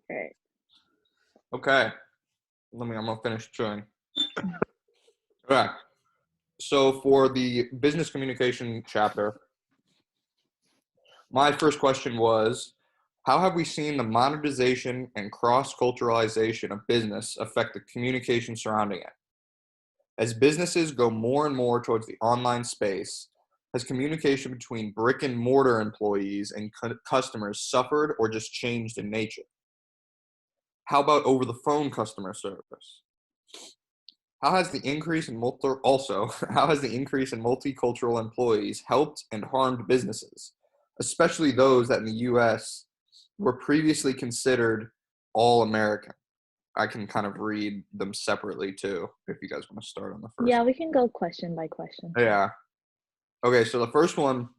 All right. Okay. I'm gonna finish chewing. Okay. So for the business communication chapter, my first question was, how have we seen the monetization and cross-culturalization of business affect the communication surrounding it? As businesses go more and more towards the online space, has communication between brick and mortar employees and customers suffered or just changed in nature? How about over the phone customer service? How has the increase in how has the increase in multicultural employees helped and harmed businesses, especially those that in the US were previously considered all American? I can kind of read them separately too, if you guys want to start on the first. Yeah, we can go question by question. Yeah. Okay, so the first one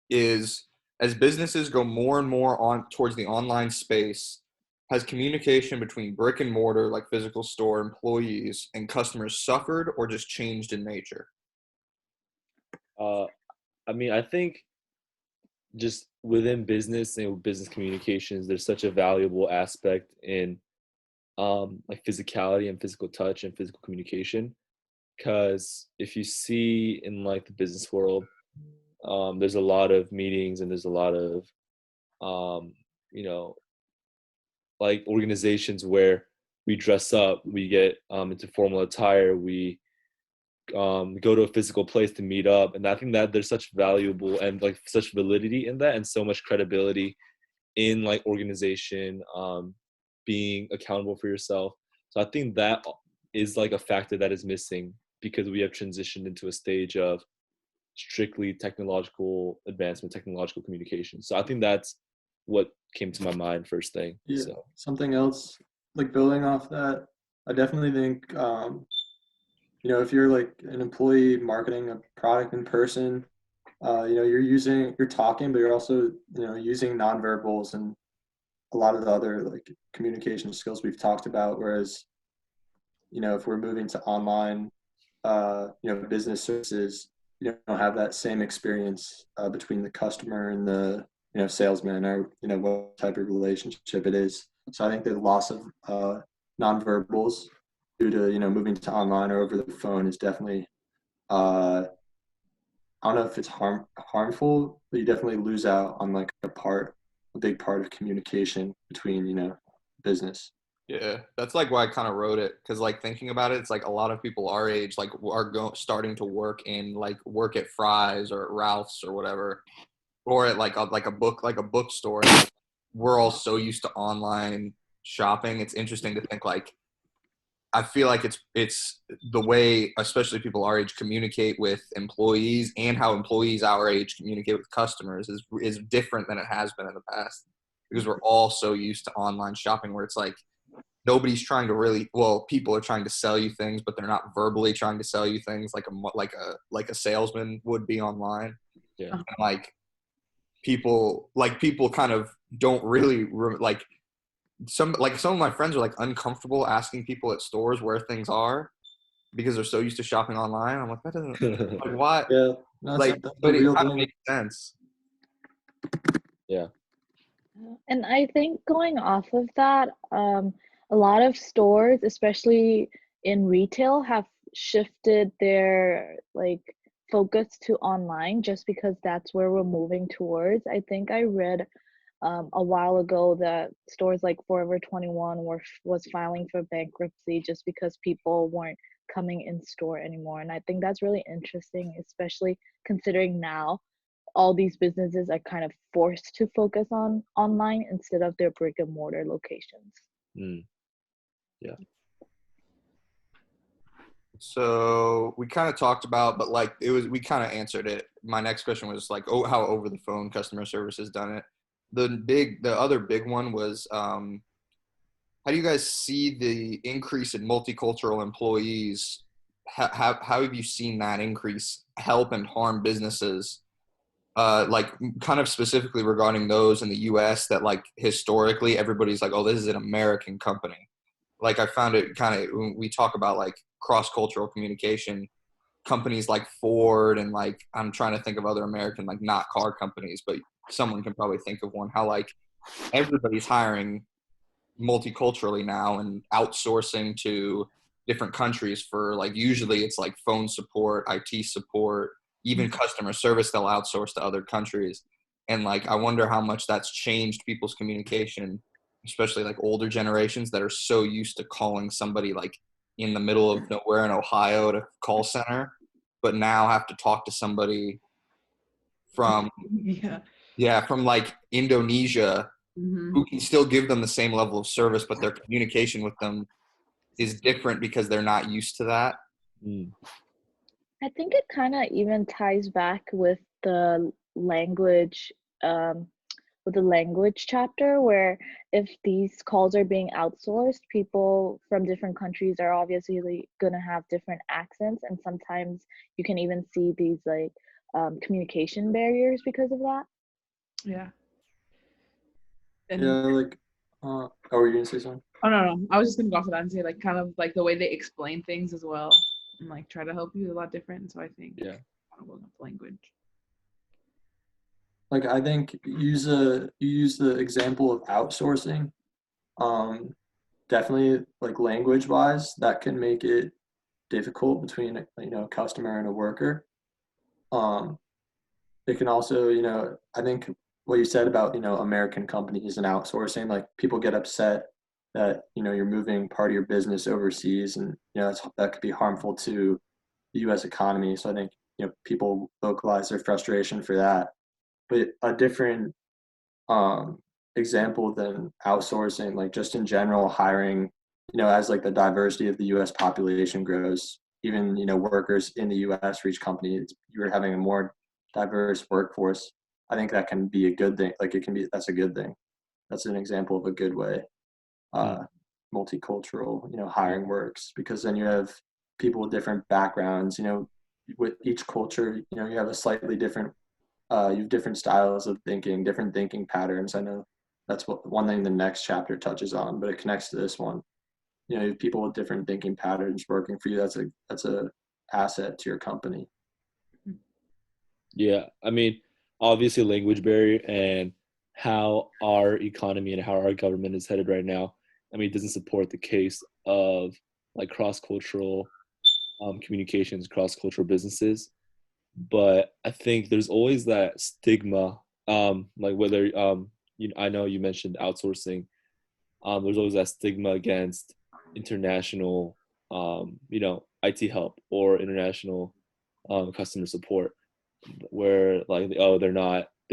is, as businesses go more and more on towards the online space, has communication between brick and mortar, like physical store employees and customers, suffered or just changed in nature? Uh, I think just within business and business communications, there's such a valuable aspect in like physicality and physical touch and physical communication. Because if you see in like the business world, there's a lot of meetings and there's a lot of um, you know like organizations where we dress up, we get into formal attire, we go to a physical place to meet up, and I think that there's such valuable and like such validity in that, and so much credibility in like organization, being accountable for yourself. So I think that is like a factor that is missing because we have transitioned into a stage of strictly technological advancement, technological communication. So I think that's what came to my mind first thing. Yeah. So Something else, like building off that, I definitely think, if you're like an employee marketing a product in person, you're talking, but you're also, using nonverbals and a lot of the other like communication skills we've talked about. Whereas, if we're moving to online, business services, you don't have that same experience between the customer and the, salesman, or, what type of relationship it is. So I think the loss of nonverbals due to, moving to online or over the phone is definitely, I don't know if it's harmful, but you definitely lose out on like a big part of communication between, business. Yeah, that's like why I kind of wrote it, because like thinking about it, it's like a lot of people our age like are starting to work at Fry's or at Ralph's or whatever, or at like a bookstore. And, like, we're all so used to online shopping. It's interesting to think like I feel like it's the way, especially people our age, communicate with employees and how employees our age communicate with customers is different than it has been in the past, because we're all so used to online shopping where it's like nobody's trying to really, well, people are trying to sell you things, but they're not verbally trying to sell you things like a salesman would be online. yeah. And people kind of don't really like some of my friends are like uncomfortable asking people at stores where things are because they're so used to shopping online. I'm like, that doesn't, like, why? Yeah, that's But a it real kind of thing. makes sense. Yeah. And I think going off of that, a lot of stores, especially in retail, have shifted their like focus to online just because that's where we're moving towards. I think I read a while ago that stores like Forever 21 was filing for bankruptcy just because people weren't coming in store anymore. And I think that's really interesting, especially considering now all these businesses are kind of forced to focus on online instead of their brick and mortar locations. Yeah. So we kind of talked about, but like we kind of answered it. My next question was like, oh, how over the phone customer service has done it. The other big one was, how do you guys see the increase in multicultural employees? How have you seen that increase help and harm businesses? Like kind of specifically regarding those in the US that like historically everybody's like, oh, this is an American company. Like I found it kind of, when we talk about like cross-cultural communication, companies like Ford and like, I'm trying to think of other American, like not car companies, but someone can probably think of one, how like everybody's hiring multiculturally now and outsourcing to different countries for like, usually it's like phone support, IT support, even customer service they'll outsource to other countries. And like, I wonder how much that's changed people's communication, especially like older generations that are so used to calling somebody like in the middle of nowhere in Ohio at a call center, but now have to talk to somebody from from like Indonesia, who can still give them the same level of service, but their communication with them is different because they're not used to that. I think it kind of even ties back with the language, with the language chapter, where if these calls are being outsourced, people from different countries are obviously gonna have different accents, and sometimes you can even see these like communication barriers because of that. Yeah. Yeah, like, oh, were you gonna say something? Oh no, I was just gonna go off of that and say like kind of like the way they explain things as well, and like try to help you is a lot different. So I think kind of going up language. Like, I think you use the example of outsourcing. Definitely, like, language wise, that can make it difficult between a customer and a worker. It can also, I think what you said about American companies and outsourcing, like, people get upset that you're moving part of your business overseas, and that could be harmful to the U.S. economy. So I think people vocalize their frustration for that. But a different example than outsourcing, like just in general, hiring, as like the diversity of the U.S. population grows, even workers in the U.S. for each company, you're having a more diverse workforce. I think that can be a good thing. Like that's a good thing. That's an example of a good way multicultural hiring works, because then you have people with different backgrounds. With each culture, you have a slightly different you have different styles of thinking, different thinking patterns. I know that's one thing the next chapter touches on, but it connects to this one. You have people with different thinking patterns working for you. That's a asset to your company. Yeah, I mean, obviously language barrier and how our economy and how our government is headed right now, I mean, it doesn't support the case of like cross-cultural communications, cross-cultural businesses. But I think there's always that stigma, like whether I know you mentioned outsourcing. There's always that stigma against international, IT help or international customer support, where like they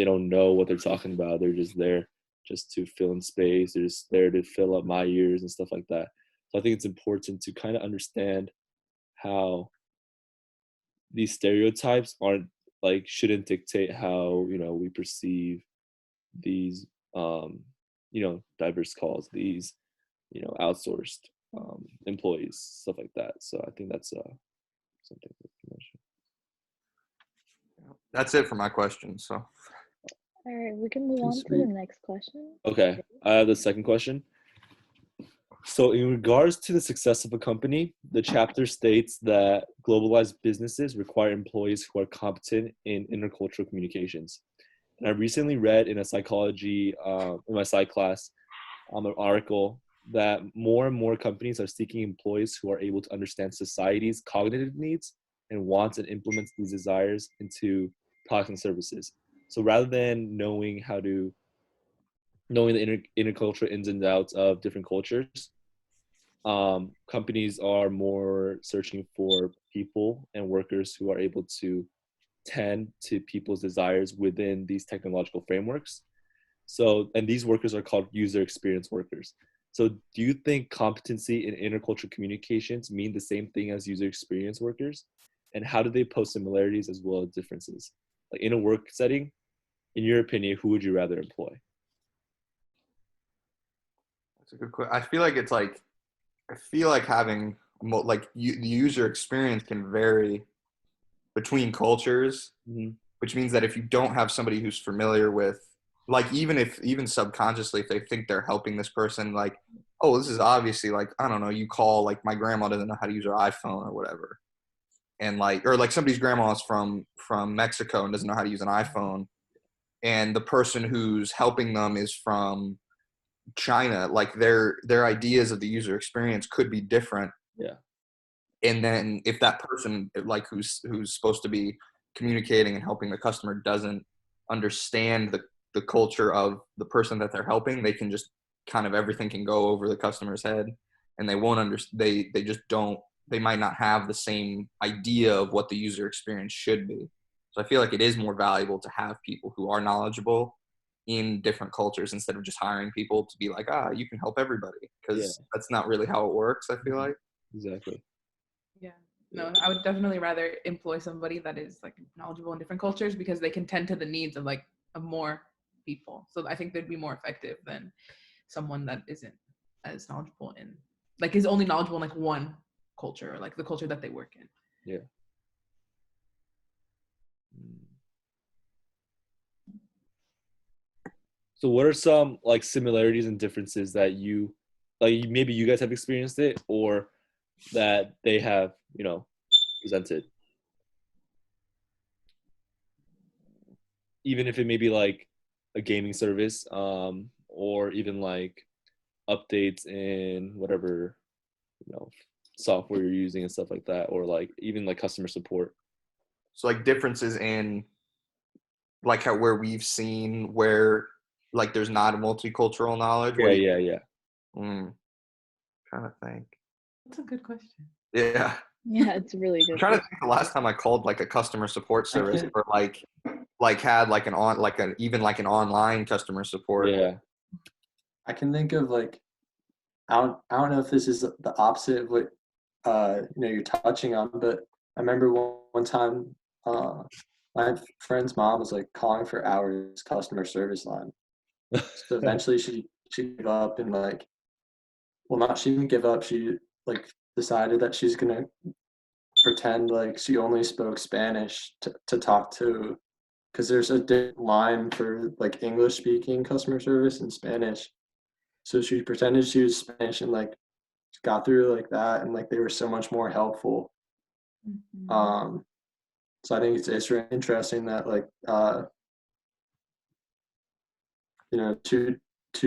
don't know what they're talking about. They're just there just to fill in space. They're just there to fill up my ears and stuff like that. So I think it's important to kind of understand how these stereotypes shouldn't dictate how we perceive these diverse calls, these outsourced employees, stuff like that. So I think that's something to mention. That's it for my questions. So All right, we can move on to the next question. Okay, I have the second question. So in regards to the success of a company, the chapter states that globalized businesses require employees who are competent in intercultural communications. And I recently read in a psychology, in my psych class, an article that more and more companies are seeking employees who are able to understand society's cognitive needs and wants and implements these desires into products and services. So rather than knowing the intercultural ins and outs of different cultures, companies are more searching for people and workers who are able to tend to people's desires within these technological frameworks. So, and these workers are called user experience workers. So do you think competency in intercultural communications mean the same thing as user experience workers? And how do they pose similarities as well as differences? Like in a work setting, in your opinion, who would you rather employ? that's a good question. I feel like having the user experience can vary between cultures, which means that if you don't have somebody who's familiar with, like, even subconsciously, if they think they're helping this person, like, oh, this is obviously, like, I don't know, you call, like, my grandma doesn't know how to use her iPhone or whatever. And or somebody's grandma's from Mexico and doesn't know how to use an iPhone. And the person who's helping them is from China, like their ideas of the user experience could be different. Yeah. And then if that person, like who's supposed to be communicating and helping the customer, doesn't understand the culture of the person that they're helping, they can just kind of, everything can go over the customer's head, and they won't understand. They just don't. They might not have the same idea of what the user experience should be. So I feel like it is more valuable to have people who are knowledgeable in different cultures instead of just hiring people to be like, you can help everybody, because that's not really how it works, I feel like. Exactly. Yeah. No, I would definitely rather employ somebody that is like knowledgeable in different cultures, because they can tend to the needs of like of more people. So I think they'd be more effective than someone that isn't as knowledgeable in, like, is only knowledgeable in like one culture, or like the culture that they work in. Yeah. So what are some like similarities and differences that you, like, maybe you guys have experienced it, or that they have, presented? Even if it may be like a gaming service, or even like updates in whatever, software you're using and stuff like that, or like even like customer support. So like differences in like how, where we've seen where like there's not a multicultural knowledge. Yeah. Trying to think. That's a good question. Yeah. Yeah, it's really good. I'm trying to think the last time I called like a customer support service, or like had like even like an online customer support. Yeah. I can think of like, I don't know if this is the opposite of what you're touching on, but I remember one time my friend's mom was like calling for hours customer service line. So eventually she gave up, and like, well, not she didn't give up. She like decided that she's gonna pretend like she only spoke Spanish to talk to, because there's a different line for like English speaking customer service and Spanish. So she pretended she was Spanish and like got through like that, and like they were so much more helpful. Mm-hmm. So I think it's really interesting that like two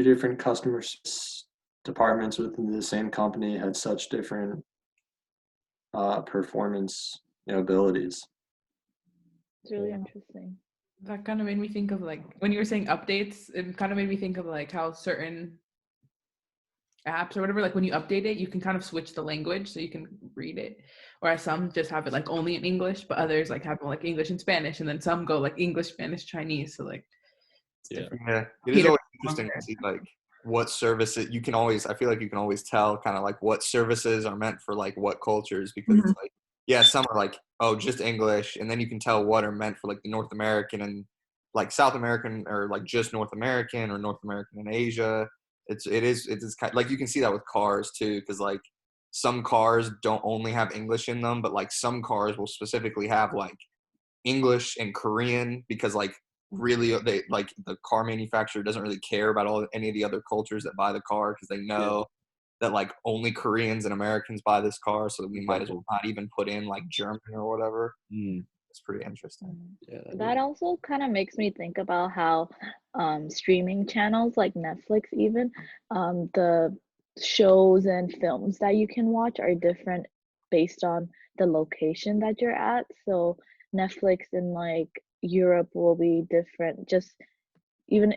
different customer departments within the same company had such different performance abilities. It's really interesting. That kind of made me think of like, when you were saying updates, it kind of made me think of like how certain apps or whatever, like when you update it, you can kind of switch the language so you can read it. Whereas some just have it like only in English, but others like have like English and Spanish, and then some go like English, Spanish, Chinese. So like, it's different. Yeah, it is always interesting to see like what services you can always. I feel like you can always tell kind of like what services are meant for like what cultures, because it's like, yeah, some are like, oh, just English, and then you can tell what are meant for like the North American and like South American, or like just North American, or North American and Asia. It is kind of, like you can see that with cars too, because like some cars don't only have English in them, but like some cars will specifically have like English and Korean, because like really they like the car manufacturer doesn't really care about any of the other cultures that buy the car, because they know that like only Koreans and Americans buy this car, so we might as well not even put in like German or whatever. It's pretty interesting. Yeah, that also kind of makes me think about how streaming channels like Netflix, even the shows and films that you can watch are different based on the location that you're at. So Netflix in like Europe will be different, just even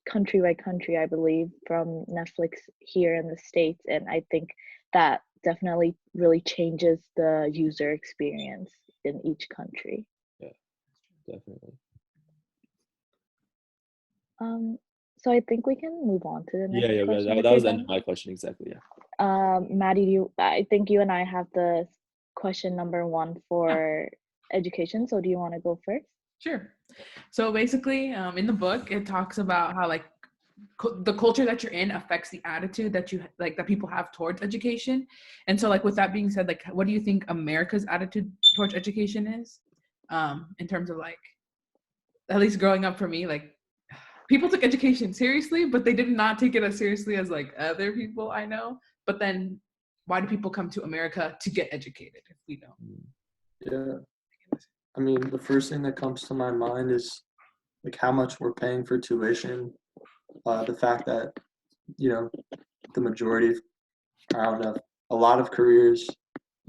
country by country, I believe, from Netflix here in the States. And I think that definitely really changes the user experience in each country. Yeah, definitely. So I think we can move on to the next question. That was the end of my question, exactly. Maddie, I think you and I have the question number 1 for education. So do you want to go first? Sure. So basically, in the book, it talks about how like the culture that you're in affects the attitude that you like that people have towards education. And so like with that being said, like what do you think America's attitude towards education is? In terms of like, at least growing up for me, like people took education seriously, but they did not take it as seriously as like other people I know. But then why do people come to America to get educated if we don't? Yeah. I mean, the first thing that comes to my mind is like how much we're paying for tuition. The fact that the majority of, I don't know, a lot of careers,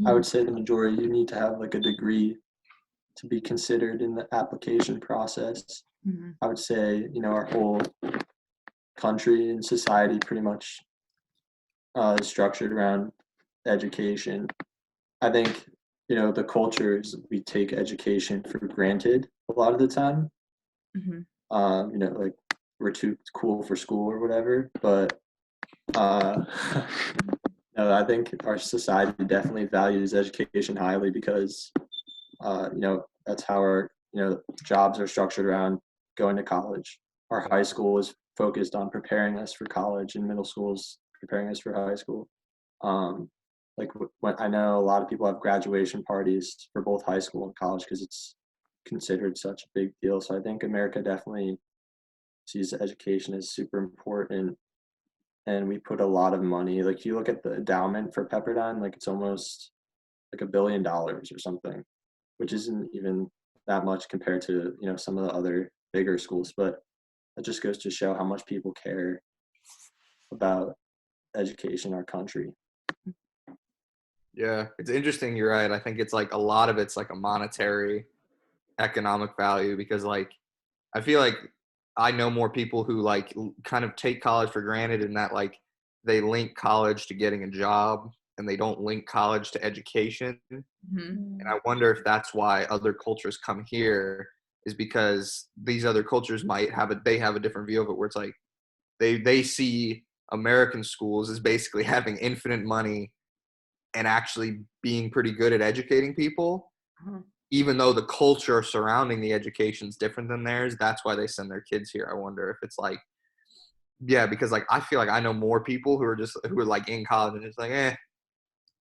I would say the majority, you need to have like a degree to be considered in the application process. I would say, our whole country and society pretty much is structured around education. I think, the culture is we take education for granted a lot of the time. Like we're too cool for school or whatever. But no, I think our society definitely values education highly because, that's how our, jobs are structured around going to college. Our high school is focused on preparing us for college, and middle school is preparing us for high school. Like when I know a lot of people have graduation parties for both high school and college because it's considered such a big deal. So I think America definitely sees education as super important, and we put a lot of money. Like you look at the endowment for Pepperdine, like it's almost like $1 billion or something, which isn't even that much compared to some of the other bigger schools. But that just goes to show how much people care about education in our country. Yeah, it's interesting. You're right. I think it's like a lot of it's like a monetary economic value because like I feel like I know more people who like kind of take college for granted and that like they link college to getting a job and they don't link college to education. And I wonder if that's why other cultures come here is because these other cultures might have they have a different view of it where it's like they see American schools as basically having infinite money and actually being pretty good at educating people, even though the culture surrounding the education is different than theirs. That's why they send their kids here. I wonder if it's like, yeah, because like I feel like I know more people who are like in college and it's like,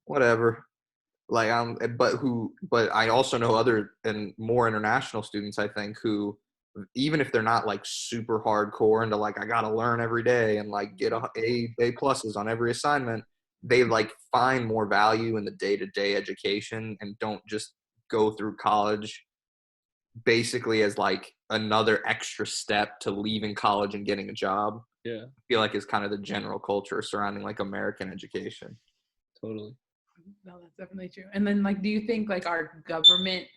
whatever. Like but I also know other and more international students I think who even if they're not like super hardcore into like I gotta learn every day and like get A pluses on every assignment, they like find more value in the day-to-day education and don't just go through college basically as like another extra step to leaving college and getting a job. Yeah, I feel like is kind of the general culture surrounding like American education. totally. No, that's definitely true. And then like do you think like our government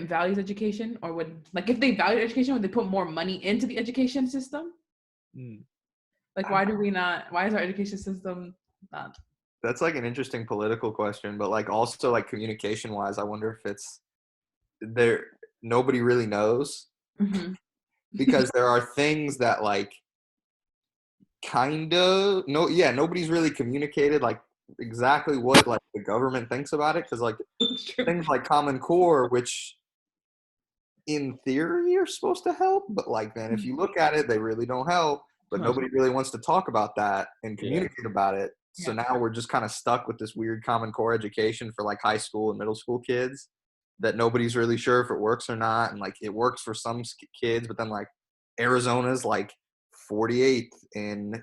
values education, or would like if they value education would they put more money into the education system? Like why is our education system not? That's like an interesting political question, but like also like communication wise, I wonder if it's there nobody really knows because there are things that like kind of nobody's really communicated like exactly what like the government thinks about it because like things like Common Core, which in theory are supposed to help, but like man, if you look at it, they really don't help. But nobody really wants to talk about that and communicate about it. So now we're just kind of stuck with this weird Common Core education for like high school and middle school kids that nobody's really sure if it works or not. And like it works for some kids, but then like Arizona's like 48th in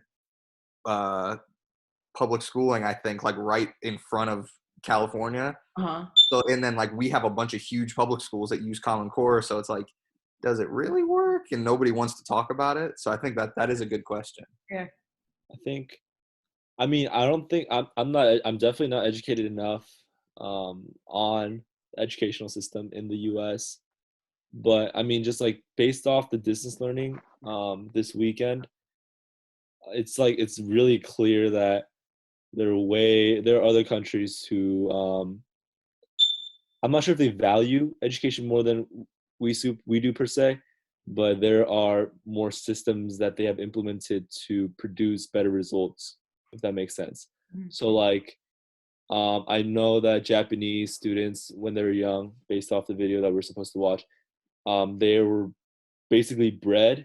public schooling, I think, like right in front of California. So and then like we have a bunch of huge public schools that use Common Core. So it's like, does it really work? And nobody wants to talk about it. So I think that is a good question. Yeah. I mean, I don't think I'm definitely not educated enough on the educational system in the US. But I mean, just like based off the distance learning this weekend, it's like it's really clear that there are other countries who I'm not sure if they value education more than we do per se, but there are more systems that they have implemented to produce better results, if that makes sense. So like I know that Japanese students when they were young, based off the video that we're supposed to watch, they were basically bred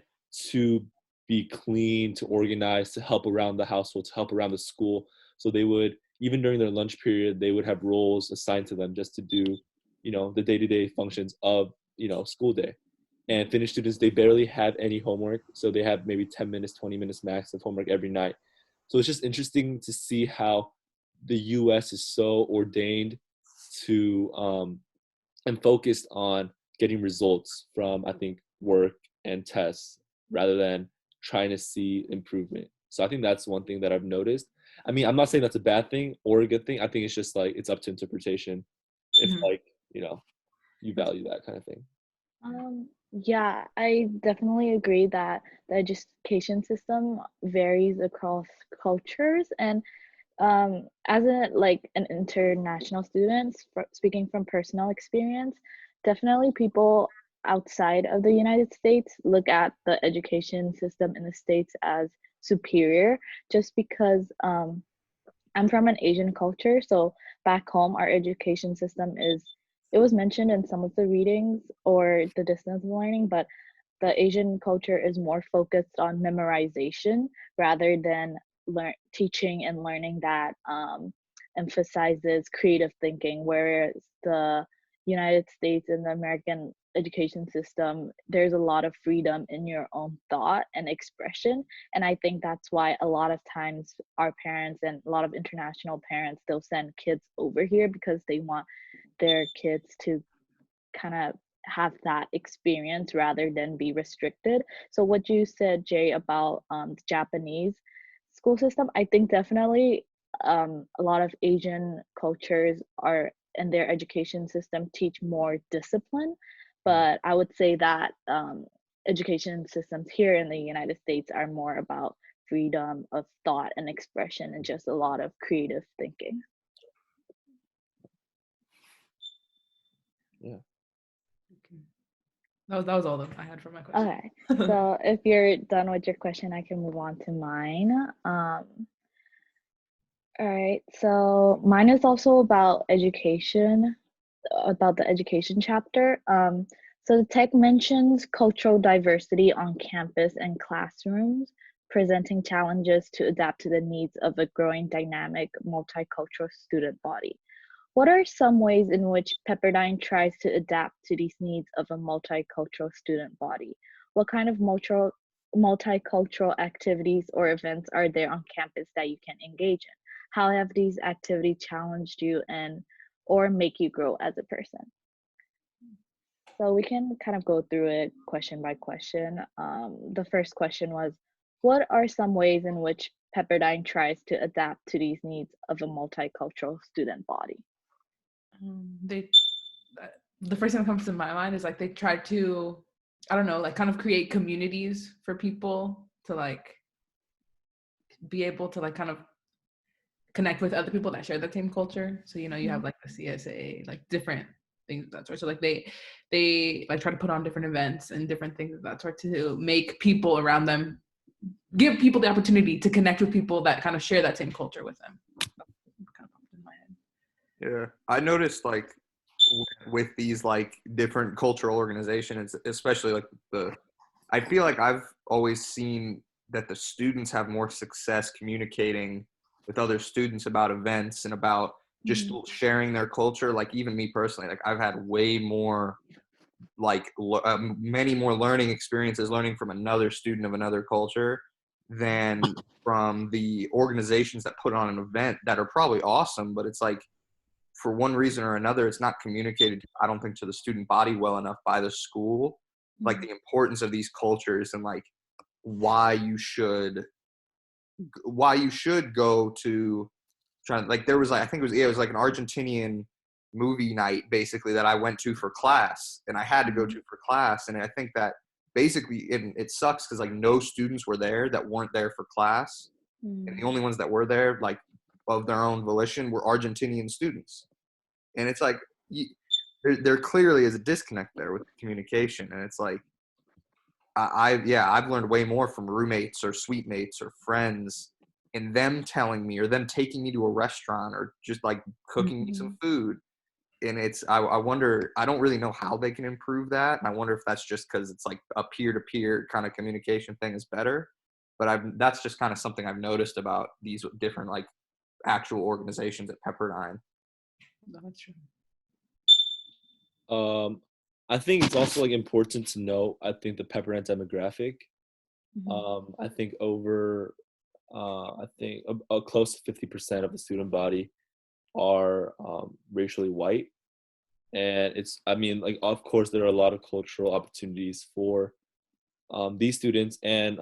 to be clean, to organize, to help around the household, to help around the school. So they would, even during their lunch period, they would have roles assigned to them just to do, the day-to-day functions of, school day. And Finnish students, they barely have any homework. So they have maybe 10 minutes, 20 minutes max of homework every night. So it's just interesting to see how the US is so ordained to and focused on getting results from, I think, work and tests rather than trying to see improvement. So I think that's one thing that I've noticed. I mean, I'm not saying that's a bad thing or a good thing. I think it's just like it's up to interpretation if Mhm. like, you know, you value that kind of thing. Yeah, I definitely agree that the education system varies across cultures, and as an international student, speaking from personal experience, definitely people outside of the United States look at the education system in the States as superior, just because I'm from an Asian culture, so back home our education system is, it was mentioned in some of the readings or the distance learning, but the Asian culture is more focused on memorization rather than teaching and learning that emphasizes creative thinking, whereas the United States and the American education system, there's a lot of freedom in your own thought and expression. And I think that's why a lot of times our parents and a lot of international parents, they'll send kids over here because they want their kids to kind of have that experience rather than be restricted. So what you said, Jay, about the Japanese school system, I think definitely a lot of Asian cultures are in their education system teach more discipline, but I would say that education systems here in the United States are more about freedom of thought and expression and just a lot of creative thinking. Yeah. Okay. That was all that I had for my question. Okay, so if you're done with your question, I can move on to mine. All right, so mine is also about education, about the education chapter. So the tech mentions cultural diversity on campus and classrooms, presenting challenges to adapt to the needs of a growing dynamic multicultural student body. What are some ways in which Pepperdine tries to adapt to these needs of a multicultural student body? What kind of multicultural activities or events are there on campus that you can engage in? How have these activities challenged you and or make you grow as a person? So we can kind of go through it question by question. The first question was, what are some ways in which Pepperdine tries to adapt to these needs of a multicultural student body? They the first thing that comes to my mind is like they try to, I don't know, like kind of create communities for people to like be able to like kind of connect with other people that share the same culture. So you have like the CSA, like different things of that sort. So like they like try to put on different events and different things of that sort to make people around them, give people the opportunity to connect with people that kind of share that same culture with them. Kind of popped in my head. Yeah, I noticed like with these like different cultural organizations, especially like I feel like I've always seen that the students have more success communicating with other students about events and about just sharing their culture. Like even me personally, like I've had way more like many more learning experiences learning from another student of another culture than from the organizations that put on an event that are probably awesome, but it's like for one reason or another, it's not communicated, I don't think, to the student body well enough by the school, like the importance of these cultures and like why you should go to try. Like there was like, I think it was like an Argentinian movie night basically that I went to for class, and I had to go to for class, and I think that basically it sucks because like no students were there that weren't there for class, and the only ones that were there like of their own volition were Argentinian students. And it's like there clearly is a disconnect there with the communication, and it's like I've learned way more from roommates or suite mates or friends, and them telling me or them taking me to a restaurant or just like cooking me some food. And it's I wonder, I don't really know how they can improve that, and I wonder if that's just because it's like a peer-to-peer kind of communication thing is better. But that's just kind of something I've noticed about these different like actual organizations at Pepperdine. That's true. I think it's also like important to know, I think the Pepperdine demographic, I think over I think close to 50% of the student body are racially white. And it's, I mean, like, of course, there are a lot of cultural opportunities for these students. And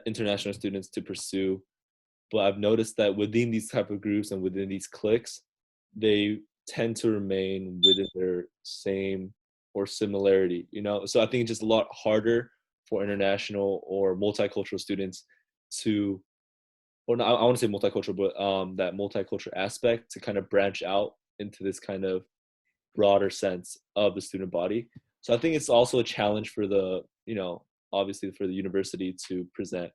international students to pursue. But I've noticed that within these type of groups and within these cliques, they tend to remain within their same or similarity, you know? So I think it's just a lot harder for international or multicultural students to, or not, I want to say multicultural, but that multicultural aspect to kind of branch out into this kind of broader sense of the student body. So I think it's also a challenge for the, you know, obviously for the university to present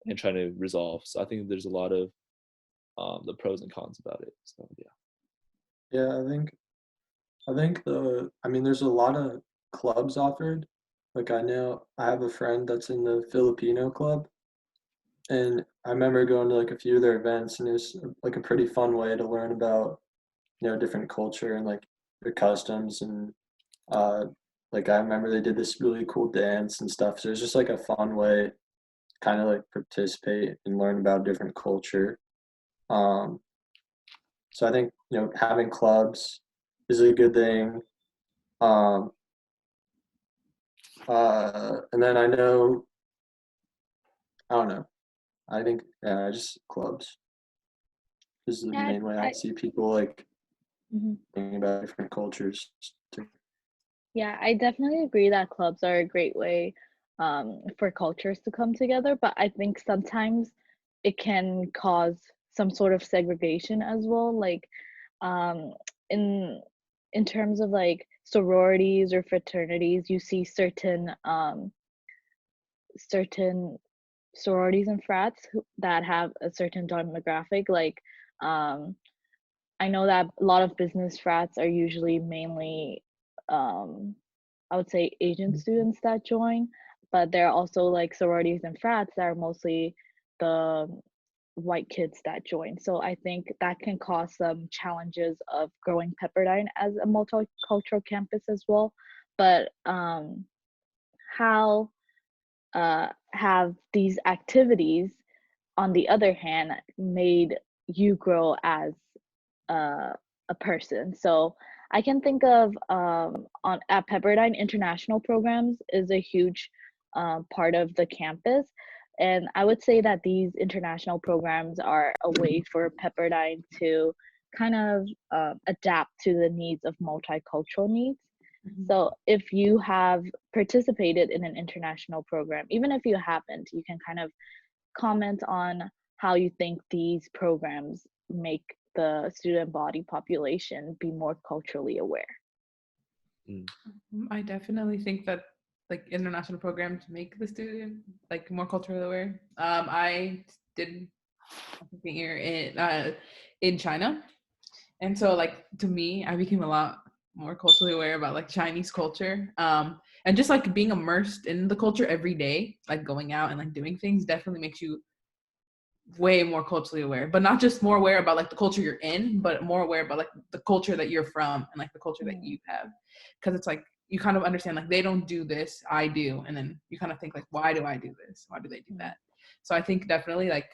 and trying to resolve. So I think there's a lot of the pros and cons about it. So yeah. Yeah, I mean, there's a lot of clubs offered. Like I know I have a friend that's in the Filipino club, and I remember going to like a few of their events, and it was like a pretty fun way to learn about, you know, different culture and like their customs and uh like I remember they did this really cool dance and stuff. So it was just like a fun way to kind of like participate and learn about different culture. Um so I think, you know, having clubs is a good thing. Um and then I don't know. I think yeah, just clubs is the Yeah, main way I see people like mhm. thinking about different cultures. Yeah, I definitely agree that clubs are a great way for cultures to come together, but I think sometimes it can cause some sort of segregation as well. Like um, in in terms of like sororities or fraternities, you see certain sororities and frats that have a certain demographic. Like um, I know that a lot of business frats are usually mainly um, I would say Asian students that join, but there are also like sororities and frats that are mostly the white kids that join. So I think that can cause some challenges of growing Pepperdine as a multicultural campus as well. But how have these activities, on the other hand, made you grow as uh, a person? So I can think of on at Pepperdine, international programs is a huge part of the campus, and I would say that these international programs are a way for Pepperdine to kind of adapt to the needs of multicultural needs. So if you have participated in an international program, even if you haven't, you can kind of comment on how you think these programs make the student body population be more culturally aware. Mm. I definitely think that like international programs make the student like more culturally aware. I did a second year in China, and so like to me, I became a lot more culturally aware about like Chinese culture. And just like being immersed in the culture every day, like going out and like doing things definitely makes you way more culturally aware, but not just more aware about like the culture you're in, but more aware about like the culture that you're from and like the culture that you have. Because it's like you kind of understand like they don't do this, I do, and then you kind of think like, why do I do this? Why do they do that? So I think definitely like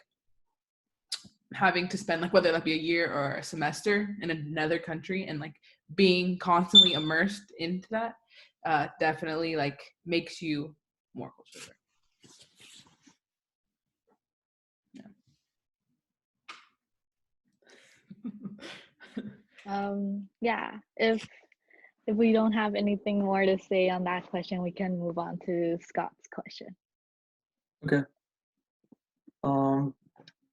having to spend like whether that be a year or a semester in another country and like being constantly immersed into that definitely like makes you more culturally aware. Yeah, if we don't have anything more to say on that question, we can move on to Scott's question. Okay.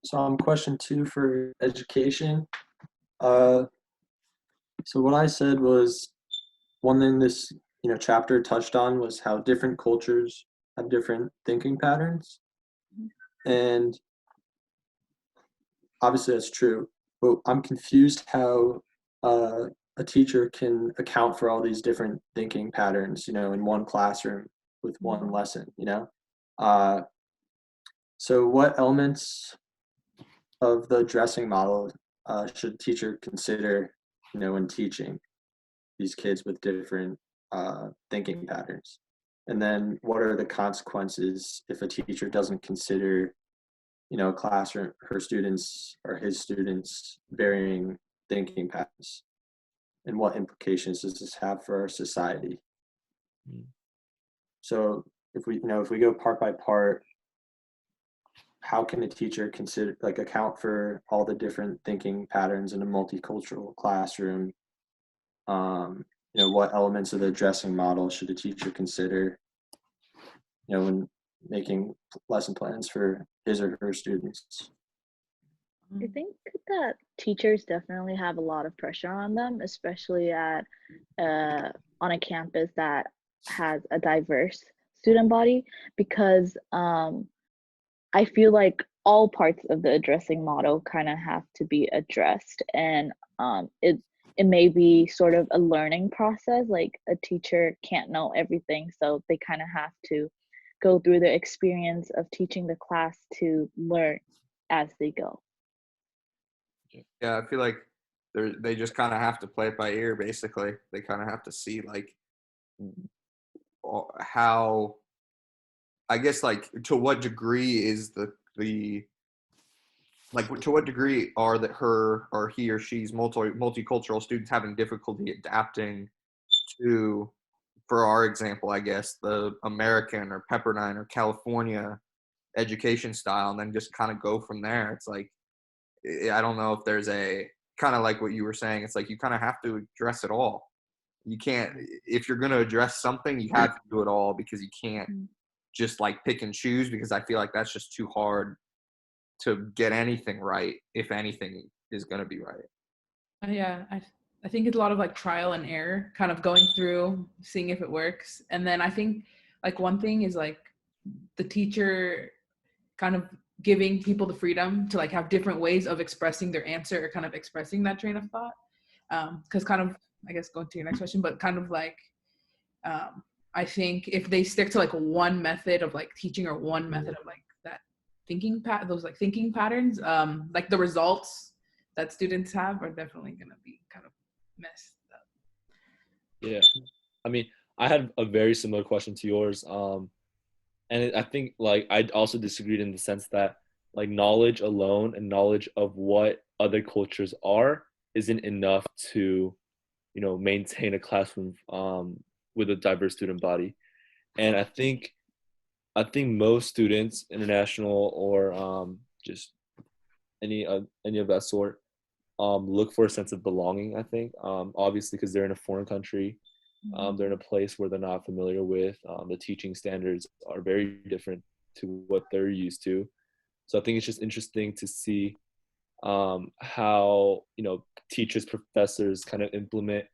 So on question 2 for education. So what I said was one thing this, you know, chapter touched on was how different cultures have different thinking patterns, and obviously that's true. But I'm confused how a teacher can account for all these different thinking patterns, you know, in one classroom with one lesson, you know. Uh, so what elements of the dressing model should teacher consider, you know, when teaching these kids with different thinking patterns? And then what are the consequences if a teacher doesn't consider, you know, classroom, her students or his students varying thinking patterns? And what implications does this have for our society? Mm. So if we, you know, if we go part by part, how can a teacher consider account for all the different thinking patterns in a multicultural classroom? What elements of the addressing model should a teacher consider, when making lesson plans for his or her students? I think that teachers definitely have a lot of pressure on them, especially at on a campus that has a diverse student body, because I feel like all parts of the addressing model kind of have to be addressed, and it may be sort of a learning process. Like a teacher can't know everything, so they kind of have to go through the experience of teaching the class to learn as they go. Yeah, I feel like they just kind of have to play it by ear. Basically, they kind of have to see like how, I guess, like to what degree is the like to what degree are that her or he or she's multicultural students having difficulty adapting to, for our example, I guess, the American or Pepperdine or California education style, and then just kind of go from there. It's like, I don't know if there's a kind of like what you were saying. It's like you kind of have to address it all. You can't, if you're going to address something, you have to do it all, because you can't just like pick and choose, because I feel like that's just too hard to get anything right, if anything is going to be right. Yeah, I think it's a lot of like trial and error, kind of going through, seeing if it works. And then I think like one thing is like the teacher kind of giving people the freedom to like have different ways of expressing their answer or kind of expressing that train of thought. Because kind of, I guess, going to your next question, but kind of like, I think if they stick to like one method of like teaching or one method of like that those like thinking patterns, like the results that students have are definitely going to be kind of messed up. Yeah, I mean, I had a very similar question to yours. And I think like I also disagreed in the sense that like knowledge alone and knowledge of what other cultures are isn't enough to, maintain a classroom with a diverse student body. And I think most students, international or just any of that sort, look for a sense of belonging. I think obviously because they're in a foreign country. They're in a place where they're not familiar with. The teaching standards are very different to what they're used to. So I think it's just interesting to see how teachers, professors kind of implement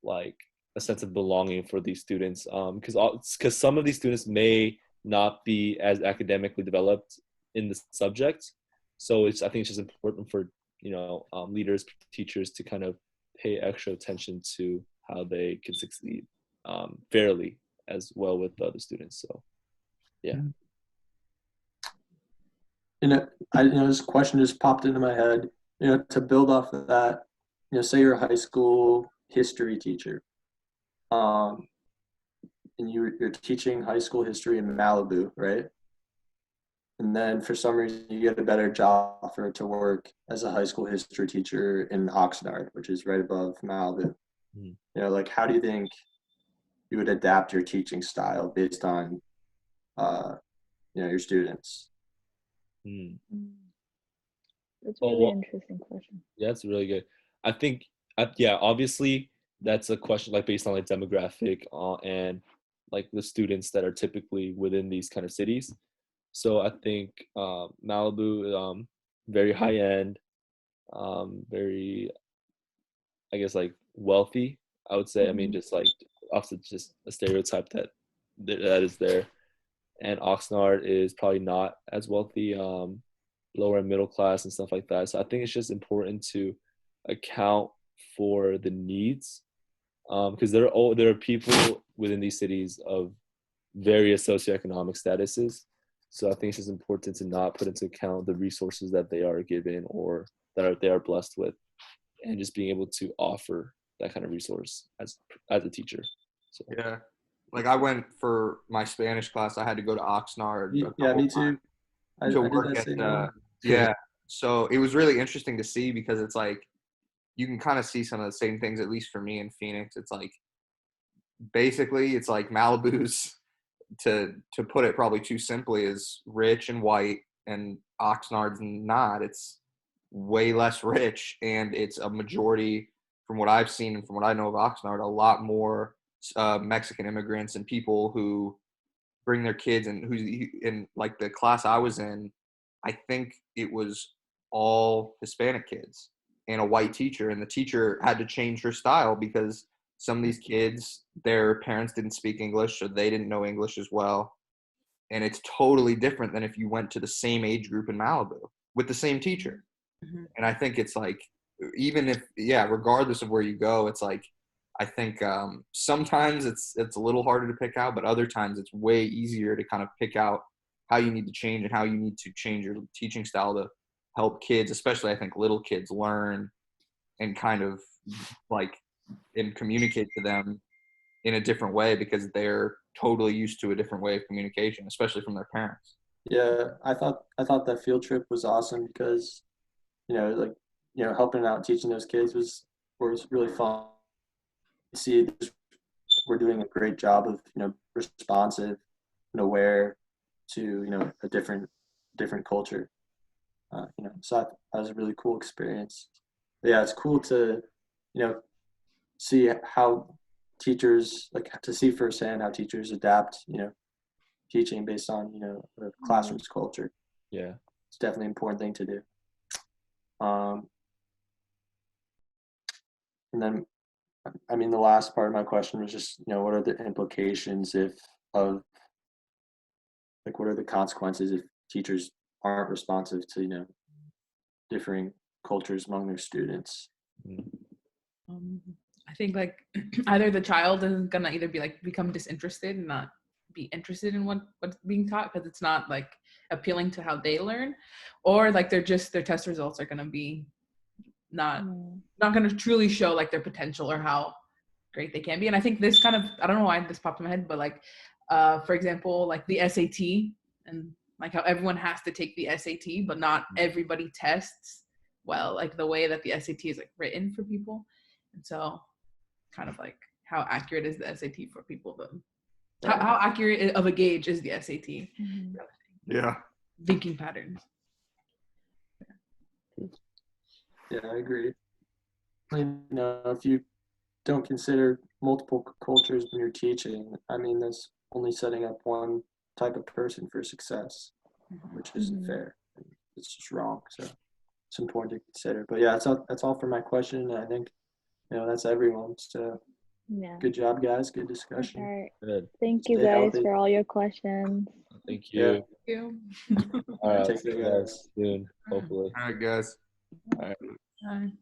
like a sense of belonging for these students. Because some of these students may not be as academically developed in the subject. So I think it's just important for leaders, teachers to kind of pay extra attention to how they can succeed fairly as well with the other students. So, yeah. This question just popped into my head. To build off of that, say you're a high school history teacher, and you're teaching high school history in Malibu, right? And then for some reason you get a better job offer to work as a high school history teacher in Oxnard, which is right above Malibu. Like how do you think you would adapt your teaching style based on your students? That's a really interesting question. Yeah, it's really good. I think yeah, obviously that's a question like based on like demographic and like the students that are typically within these kind of cities. So I think Malibu, very high end, very, I guess, like wealthy, I would say. I mean, just like also just a stereotype that is there. And Oxnard is probably not as wealthy, lower and middle class and stuff like that. So I think it's just important to account for the needs, because there are people within these cities of various socioeconomic statuses. So I think it's just important to not put into account the resources that they are given or that they are blessed with, and just being able to offer that kind of resource as a teacher. So. Yeah, like I went for my Spanish class. I had to go to Oxnard. Yeah, me too. To work at yeah. So it was really interesting to see, because it's like you can kind of see some of the same things, at least for me in Phoenix. It's like basically it's like Malibu's, to put it probably too simply, is rich and white, and Oxnard's not. It's way less rich, and it's a majority, from what I've seen and from what I know of Oxnard, a lot more Mexican immigrants and people who bring their kids, and who's in like the class I was in, I think it was all Hispanic kids and a white teacher, and the teacher had to change her style because some of these kids, their parents didn't speak English, so they didn't know English as well. And it's totally different than if you went to the same age group in Malibu with the same teacher. Mhm. And I think it's like, even if, yeah, regardless of where you go, it's like, I think sometimes it's a little harder to pick out, but other times it's way easier to kind of pick out how you need to change and how you need to change your teaching style to help kids, especially I think little kids, learn and kind of like and communicate to them in a different way because they're totally used to a different way of communication, especially from their parents. Yeah, I thought that field trip was awesome because, like, helping out teaching those kids was really fun. See, we're doing a great job of, responsive and aware to, a different culture. So that was a really cool experience. But yeah, it's cool to, see how teachers, like, to see firsthand how teachers adapt, teaching based on, the classroom's culture. Yeah. It's definitely an important thing to do. And then, I mean, the last part of my question was just, what are the implications what are the consequences if teachers aren't responsive to, differing cultures among their students? I think like either the child is gonna either be like become disinterested and not be interested in what's being taught because it's not like appealing to how they learn, or like their test results are gonna be not gonna truly show like their potential or how great they can be. And I think this kind of, I don't know why this popped in my head, but like for example, like the SAT, and like how everyone has to take the SAT, but not everybody tests well, like the way that the SAT is like written for people. And so kind of like how accurate is the SAT for people, but how accurate of a gauge is the SAT? Yeah. Thinking patterns. Yeah, I agree. If you don't consider multiple cultures when you're teaching, I mean, that's only setting up one type of person for success, which isn't fair. It's just wrong. So it's important to consider. But yeah, that's all for my question. And I think, that's everyone. So Yeah. good job, guys. Good discussion. Okay. Good. Thank you Stay guys healthy. for all your questions. Thank you. Thank you. All right. Take care, guys. Soon, hopefully. All right, guys. All right. Bye.